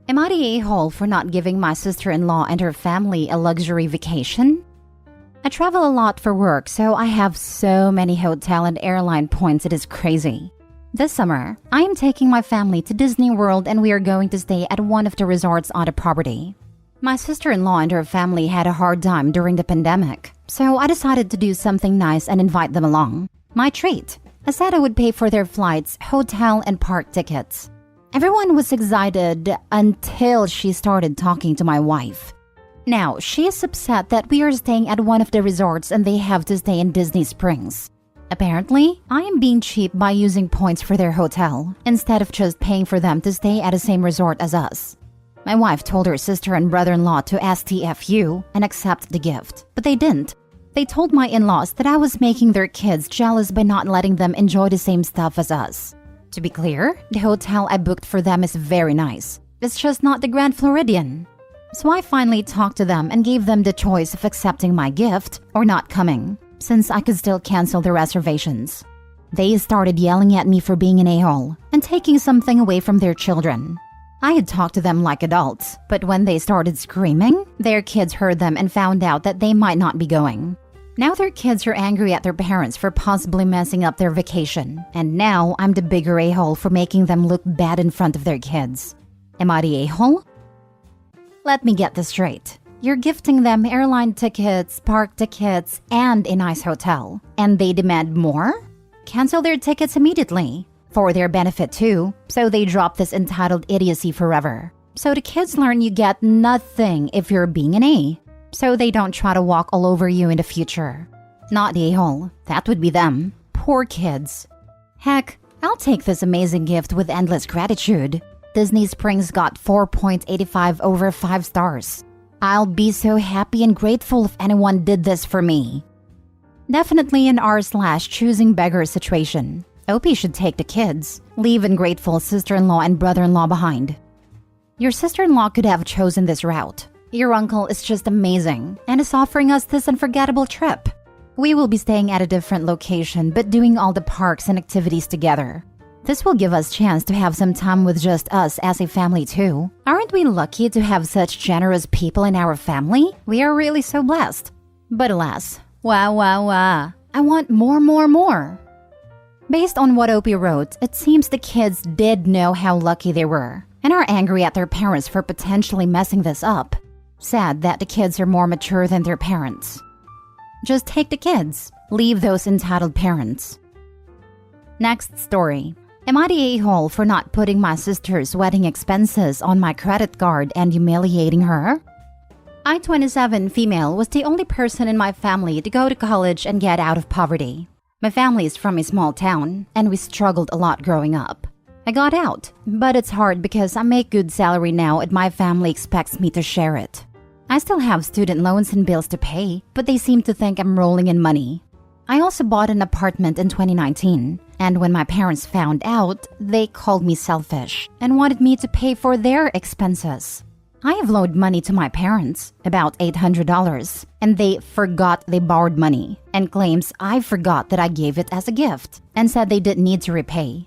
Am I the a-hole for not giving my sister-in-law and her family a luxury vacation? I travel a lot for work, so I have so many hotel and airline points it is crazy. This summer, I am taking my family to Disney World and we are going to stay at one of the resorts on the property. My sister-in-law and her family had a hard time during the pandemic, so I decided to do something nice and invite them along. My treat. I said I would pay for their flights, hotel, and park tickets. Everyone was excited until she started talking to my wife. Now, she is upset that we are staying at one of the resorts and they have to stay in Disney Springs. Apparently, I am being cheap by using points for their hotel, instead of just paying for them to stay at the same resort as us. My wife told her sister and brother-in-law to STFU and accept the gift, but they didn't. They told my in-laws that I was making their kids jealous by not letting them enjoy the same stuff as us. To be clear, the hotel I booked for them is very nice. It's just not the Grand Floridian. So I finally talked to them and gave them the choice of accepting my gift or not coming, since I could still cancel the reservations. They started yelling at me for being an a-hole and taking something away from their children. I had talked to them like adults, but when they started screaming, their kids heard them and found out that they might not be going. Now their kids are angry at their parents for possibly messing up their vacation, and now I'm the bigger a-hole for making them look bad in front of their kids. Am I the a-hole? Let me get this straight. You're gifting them airline tickets, park tickets, and a nice hotel, and they demand more? Cancel their tickets immediately. For their benefit too, so they drop this entitled idiocy forever. So the kids learn you get nothing if you're being an A. So they don't try to walk all over you in the future. Not the a-hole. That would be them. Poor kids. Heck, I'll take this amazing gift with endless gratitude. Disney Springs got 4.85 over 5 stars. I'll be so happy and grateful if anyone did this for me. Definitely an r/choosing beggar situation. OP should take the kids, leave ungrateful sister-in-law and brother-in-law behind. Your sister-in-law could have chosen this route. Your uncle is just amazing and is offering us this unforgettable trip. We will be staying at a different location but doing all the parks and activities together. This will give us a chance to have some time with just us as a family too. Aren't we lucky to have such generous people in our family? We are really so blessed. But alas, I want more. Based on what Opie wrote, it seems the kids did know how lucky they were and are angry at their parents for potentially messing this up. Sad that the kids are more mature than their parents. Just take the kids. Leave those entitled parents. Next story. Am I the a-hole for not putting my sister's wedding expenses on my credit card and humiliating her? I, 27 female, was the only person in my family to go to college and get out of poverty. My family is from a small town, and we struggled a lot growing up. I got out, but it's hard because I make good salary now and my family expects me to share it. I still have student loans and bills to pay, but they seem to think I'm rolling in money. I also bought an apartment in 2019, and when my parents found out, they called me selfish and wanted me to pay for their expenses. I have loaned money to my parents, about $800, and they forgot they borrowed money and claims I forgot that I gave it as a gift and said they didn't need to repay.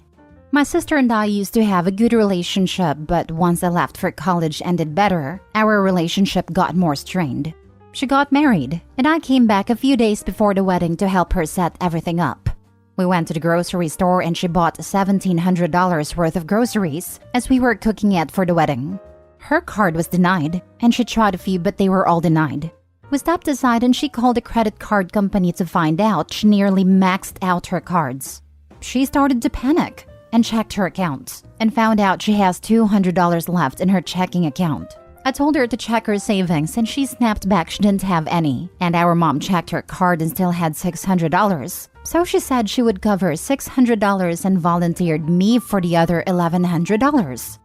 My sister and I used to have a good relationship, but once I left for college and did better, our relationship got more strained. She got married, and I came back a few days before the wedding to help her set everything up. We went to the grocery store and she bought $1,700 worth of groceries as we were cooking it for the wedding. Her card was denied, and she tried a few but they were all denied. We stepped aside and she called a credit card company to find out she nearly maxed out her cards. She started to panic and checked her account and found out she has $200 left in her checking account. I told her to check her savings and she snapped back she didn't have any, and our mom checked her card and still had $600. So she said she would cover $600 and volunteered me for the other $1,100.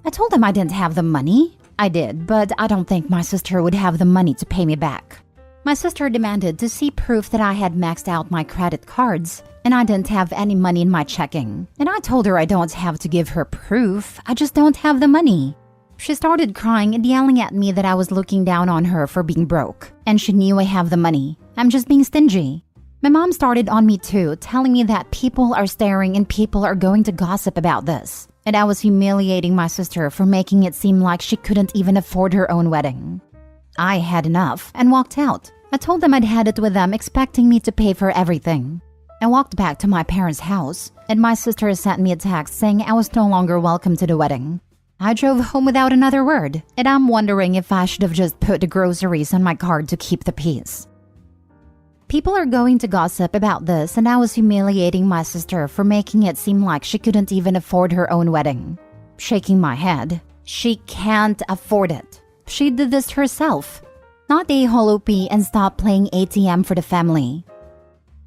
I told them I didn't have the money. I did, but I don't think my sister would have the money to pay me back. My sister demanded to see proof that I had maxed out my credit cards and I didn't have any money in my checking. And I told her I don't have to give her proof, I just don't have the money. She started crying and yelling at me that I was looking down on her for being broke, and she knew I have the money. I'm just being stingy. My mom started on me too, telling me that people are staring and people are going to gossip about this. And I was humiliating my sister for making it seem like she couldn't even afford her own wedding. I had enough and walked out. I told them I'd had it with them, expecting me to pay for everything. I walked back to my parents' house, and my sister sent me a text saying I was no longer welcome to the wedding. I drove home without another word, and I'm wondering if I should have just put the groceries on my card to keep the peace. People are going to gossip about this, and I was humiliating my sister for making it seem like she couldn't even afford her own wedding. Shaking my head, she can't afford it. She did this herself. Not a holopy and stop playing ATM for the family.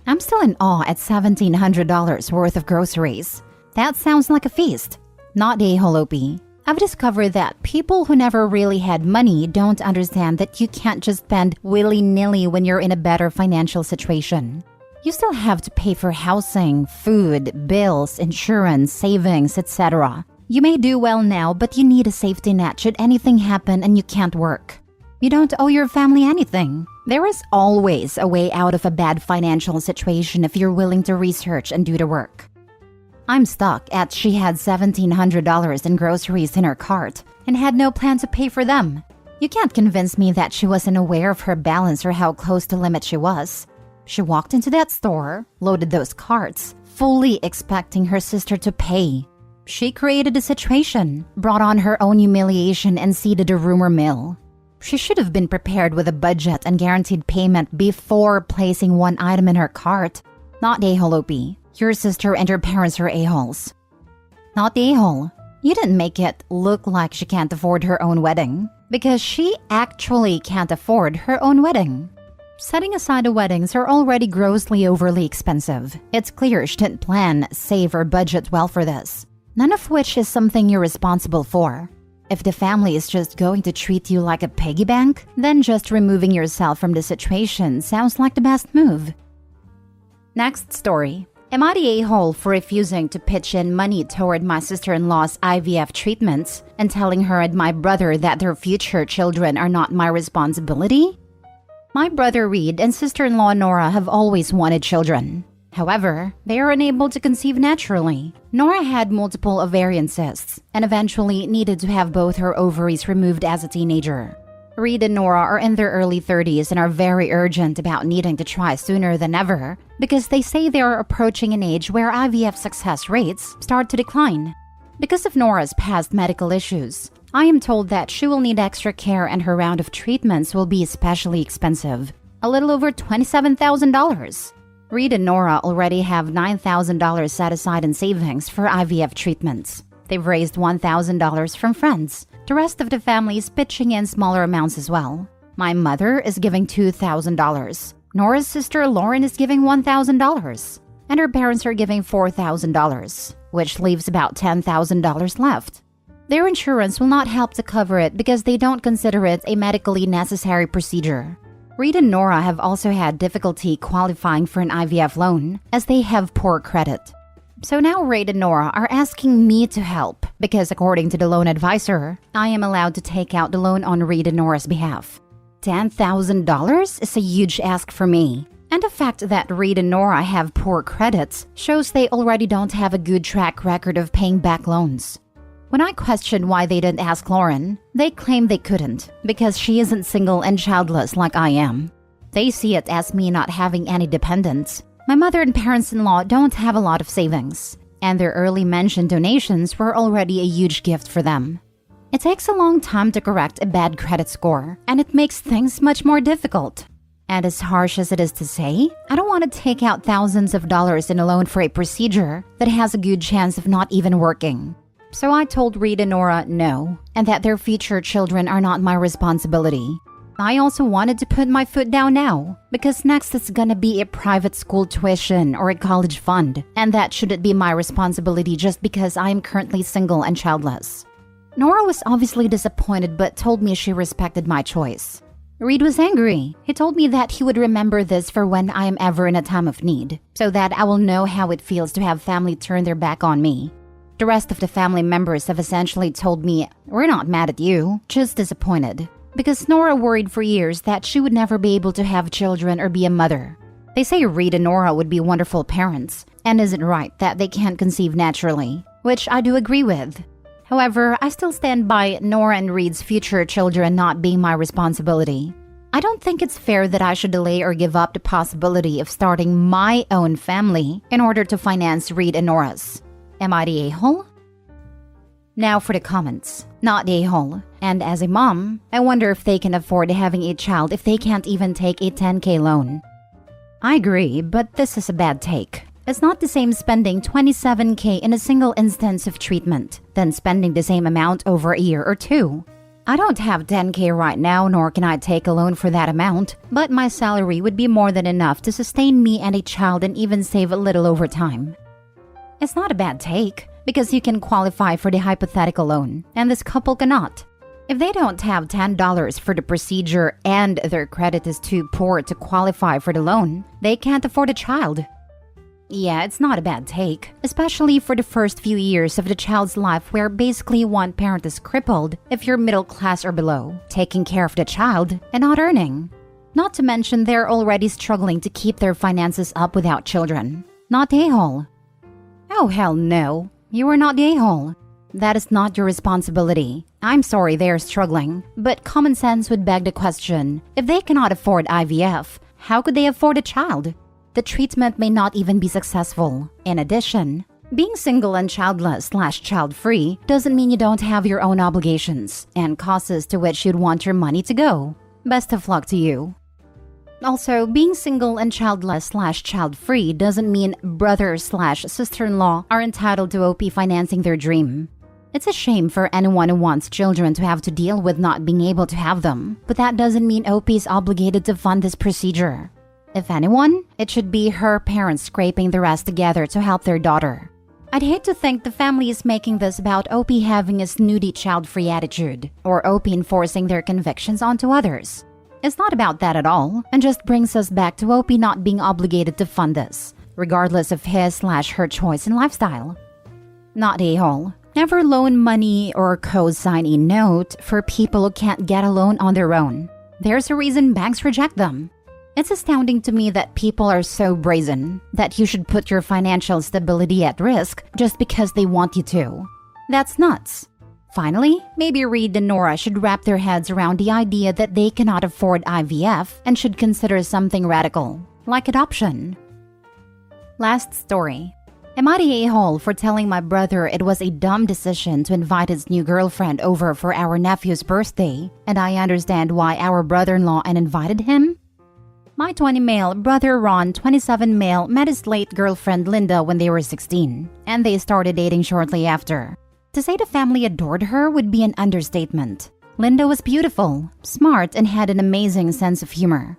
I'm still in awe at $1,700 worth of groceries. That sounds like a feast. Not a holopy. I've discovered that people who never really had money don't understand that you can't just spend willy-nilly when you're in a better financial situation. You still have to pay for housing, food, bills, insurance, savings, etc. You may do well now, but you need a safety net should anything happen and you can't work. You don't owe your family anything. There is always a way out of a bad financial situation if you're willing to research and do the work. I'm stuck at she had $1,700 in groceries in her cart and had no plan to pay for them. You can't convince me that she wasn't aware of her balance or how close to limit she was. She walked into that store, loaded those carts, fully expecting her sister to pay. She created a situation, brought on her own humiliation, and seeded a rumor mill. She should have been prepared with a budget and guaranteed payment before placing one item in her cart. Not a holopy. Your sister and her parents are a-holes. Not the a-hole. You didn't make it look like she can't afford her own wedding, because she actually can't afford her own wedding. Setting aside the weddings are already grossly overly expensive. It's clear she didn't plan, save, or budget well for this. None of which is something you're responsible for. If the family is just going to treat you like a piggy bank, then just removing yourself from the situation sounds like the best move. Next story. Am I the a-hole for refusing to pitch in money toward my sister-in-law's IVF treatments and telling her and my brother that their future children are not my responsibility? My brother Reed and sister-in-law Nora have always wanted children. However, they are unable to conceive naturally. Nora had multiple ovarian cysts and eventually needed to have both her ovaries removed as a teenager. Reed and Nora are in their early 30s and are very urgent about needing to try sooner than ever because they say they are approaching an age where IVF success rates start to decline. Because of Nora's past medical issues, I am told that she will need extra care and her round of treatments will be especially expensive, a little over $27,000. Reed and Nora already have $9,000 set aside in savings for IVF treatments. They've raised $1,000 from friends. The rest of the family is pitching in smaller amounts as well. My mother is giving $2,000. Nora's sister Lauren is giving $1,000. And her parents are giving $4,000, which leaves about $10,000 left. Their insurance will not help to cover it because they don't consider it a medically necessary procedure. Reed and Nora have also had difficulty qualifying for an IVF loan as they have poor credit. So now Reed and Nora are asking me to help because according to the loan advisor, I am allowed to take out the loan on Reed and Nora's behalf. $10,000 is a huge ask for me. And the fact that Reed and Nora have poor credits shows they already don't have a good track record of paying back loans. When I questioned why they didn't ask Lauren, they claimed they couldn't because she isn't single and childless like I am. They see it as me not having any dependents. My mother and parents-in-law don't have a lot of savings, and their early mentioned donations were already a huge gift for them. It takes a long time to correct a bad credit score, and it makes things much more difficult. And as harsh as it is to say, I don't want to take out thousands of dollars in a loan for a procedure that has a good chance of not even working. So I told Reed and Nora no, and that their future children are not my responsibility. I also wanted to put my foot down now, because next it's gonna be a private school tuition or a college fund, and that shouldn't be my responsibility just because I am currently single and childless. Nora was obviously disappointed but told me she respected my choice. Reed was angry. He told me that he would remember this for when I am ever in a time of need, so that I will know how it feels to have family turn their back on me. The rest of the family members have essentially told me, we're not mad at you, just disappointed. Because Nora worried for years that she would never be able to have children or be a mother. They say Reed and Nora would be wonderful parents, and is it right that they can't conceive naturally? Which I do agree with. However, I still stand by Nora and Reed's future children not being my responsibility. I don't think it's fair that I should delay or give up the possibility of starting my own family in order to finance Reed and Nora's. Am I the a-hole? Now for the comments. Not the a-hole. And as a mom, I wonder if they can afford having a child if they can't even take a 10K loan. I agree, but this is a bad take. It's not the same spending 27K in a single instance of treatment than spending the same amount over a year or two. I don't have 10K right now, nor can I take a loan for that amount, but my salary would be more than enough to sustain me and a child and even save a little over time. It's not a bad take, because you can qualify for the hypothetical loan, and this couple cannot. If they don't have $10 for the procedure and their credit is too poor to qualify for the loan, they can't afford a child. Yeah, it's not a bad take, especially for the first few years of the child's life where basically one parent is crippled if you're middle class or below, taking care of the child and not earning. Not to mention they're already struggling to keep their finances up without children. Not the a-hole. Oh hell no, you are not the a-hole. That is not your responsibility. I'm sorry they're struggling, but common sense would beg the question, if they cannot afford IVF, how could they afford a child? The treatment may not even be successful. In addition, being single and childless/child-free doesn't mean you don't have your own obligations and causes to which you'd want your money to go. Best of luck to you. Also, being single and childless/child-free doesn't mean brother/sister-in-law are entitled to OP financing their dream. It's a shame for anyone who wants children to have to deal with not being able to have them, but that doesn't mean OP is obligated to fund this procedure. If anyone, it should be her parents scraping the rest together to help their daughter. I'd hate to think the family is making this about OP having a snooty child-free attitude, or OP enforcing their convictions onto others. It's not about that at all, and just brings us back to OP not being obligated to fund this, regardless of his/her choice and lifestyle. Not a-hole. Never loan money or co-sign a note for people who can't get a loan on their own. There's a reason banks reject them. It's astounding to me that people are so brazen that you should put your financial stability at risk just because they want you to. That's nuts. Finally, maybe Reed and Nora should wrap their heads around the idea that they cannot afford IVF and should consider something radical, like adoption. Last story. Am I the a-hole for telling my brother it was a dumb decision to invite his new girlfriend over for our nephew's birthday, and I understand why our brother-in-law invited him? My 20 male brother Ron, 27 male, met his late girlfriend Linda when they were 16, and they started dating shortly after. To say the family adored her would be an understatement. Linda was beautiful, smart, and had an amazing sense of humor.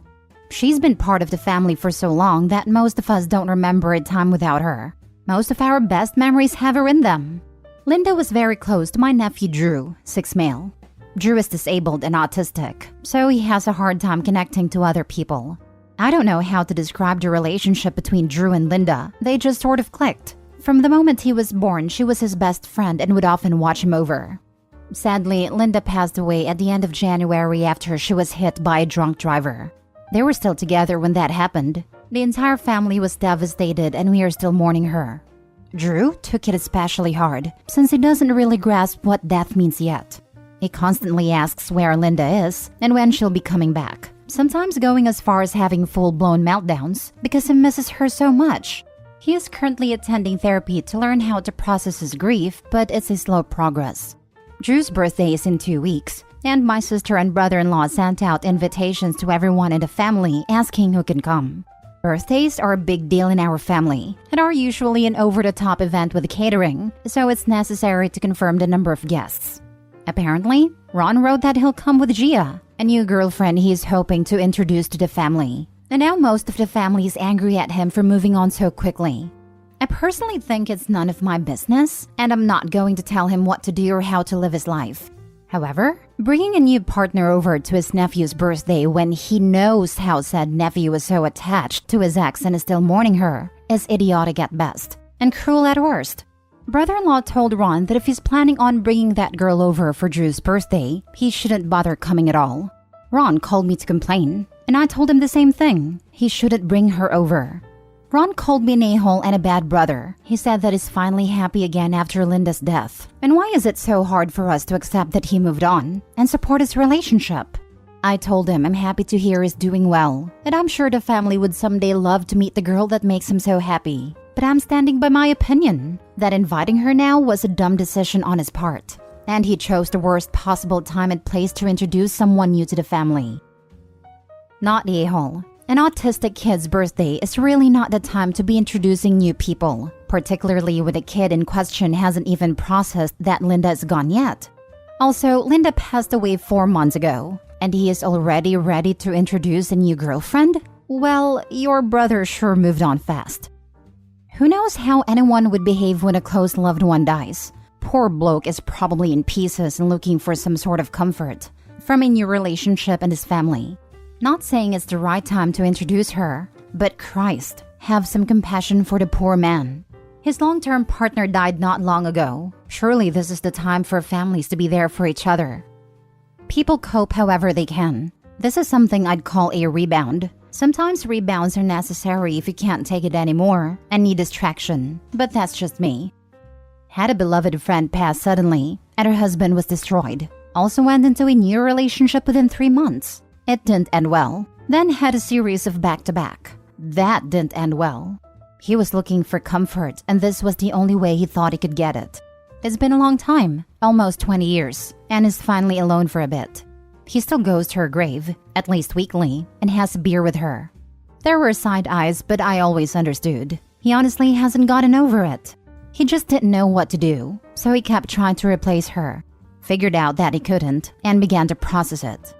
She's been part of the family for so long that most of us don't remember a time without her. Most of our best memories have her in them. Linda was very close to my nephew Drew, 6 male. Drew is disabled and autistic, so he has a hard time connecting to other people. I don't know how to describe the relationship between Drew and Linda. They just sort of clicked. From the moment he was born, she was his best friend and would often watch him over. Sadly, Linda passed away at the end of January after she was hit by a drunk driver. They were still together when that happened. The entire family was devastated and we are still mourning her. Drew took it especially hard, since he doesn't really grasp what death means yet. He constantly asks where Linda is and when she'll be coming back, sometimes going as far as having full-blown meltdowns because he misses her so much. He is currently attending therapy to learn how to process his grief, but it's a slow progress. Drew's birthday is in 2 weeks, and my sister and brother-in-law sent out invitations to everyone in the family asking who can come. Birthdays are a big deal in our family and are usually an over-the-top event with catering, so it's necessary to confirm the number of guests. Apparently, Ron wrote that he'll come with Gia, a new girlfriend he is hoping to introduce to the family. And now most of the family is angry at him for moving on so quickly. I personally think it's none of my business, and I'm not going to tell him what to do or how to live his life. However, bringing a new partner over to his nephew's birthday when he knows how said nephew is so attached to his ex and is still mourning her is idiotic at best, and cruel at worst. Brother-in-law told Ron that if he's planning on bringing that girl over for Drew's birthday, he shouldn't bother coming at all. Ron called me to complain, And I told him the same thing. He shouldn't bring her over. Ron called me an a-hole and a bad brother. He said that he's finally happy again after Linda's death. And why is it so hard for us to accept that he moved on and support his relationship? I told him I'm happy to hear he's doing well, and I'm sure the family would someday love to meet the girl that makes him so happy. But I'm standing by my opinion that inviting her now was a dumb decision on his part. And he chose the worst possible time and place to introduce someone new to the family. Not the a-hole. An autistic kid's birthday is really not the time to be introducing new people, particularly when the kid in question hasn't even processed that Linda is gone yet. Also, Linda passed away 4 months ago, and he is already ready to introduce a new girlfriend? Well, your brother sure moved on fast. Who knows how anyone would behave when a close loved one dies? Poor bloke is probably in pieces and looking for some sort of comfort from a new relationship and his family. Not saying it's the right time to introduce her, but Christ, have some compassion for the poor man. His long-term partner died not long ago. Surely this is the time for families to be there for each other. People cope however they can. This is something I'd call a rebound. Sometimes rebounds are necessary if you can't take it anymore and need distraction, but that's just me. Had a beloved friend pass suddenly, and her husband was destroyed. Also went into a new relationship within 3 months. It didn't end well. Then had a series of back-to-back. That didn't end well. He was looking for comfort, and this was the only way he thought he could get it. It's been a long time, almost 20 years, and is finally alone for a bit. He still goes to her grave, at least weekly, and has a beer with her. There were side eyes, but I always understood. He honestly hasn't gotten over it. He just didn't know what to do, so he kept trying to replace her. Figured out that he couldn't, and began to process it.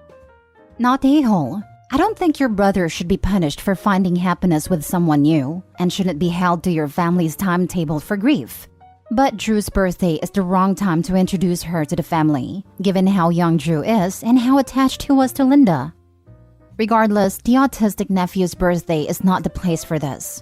Not a-hole. I don't think your brother should be punished for finding happiness with someone new, and shouldn't be held to your family's timetable for grief. But Drew's birthday is the wrong time to introduce her to the family, given how young Drew is and how attached he was to Linda. Regardless, the autistic nephew's birthday is not the place for this.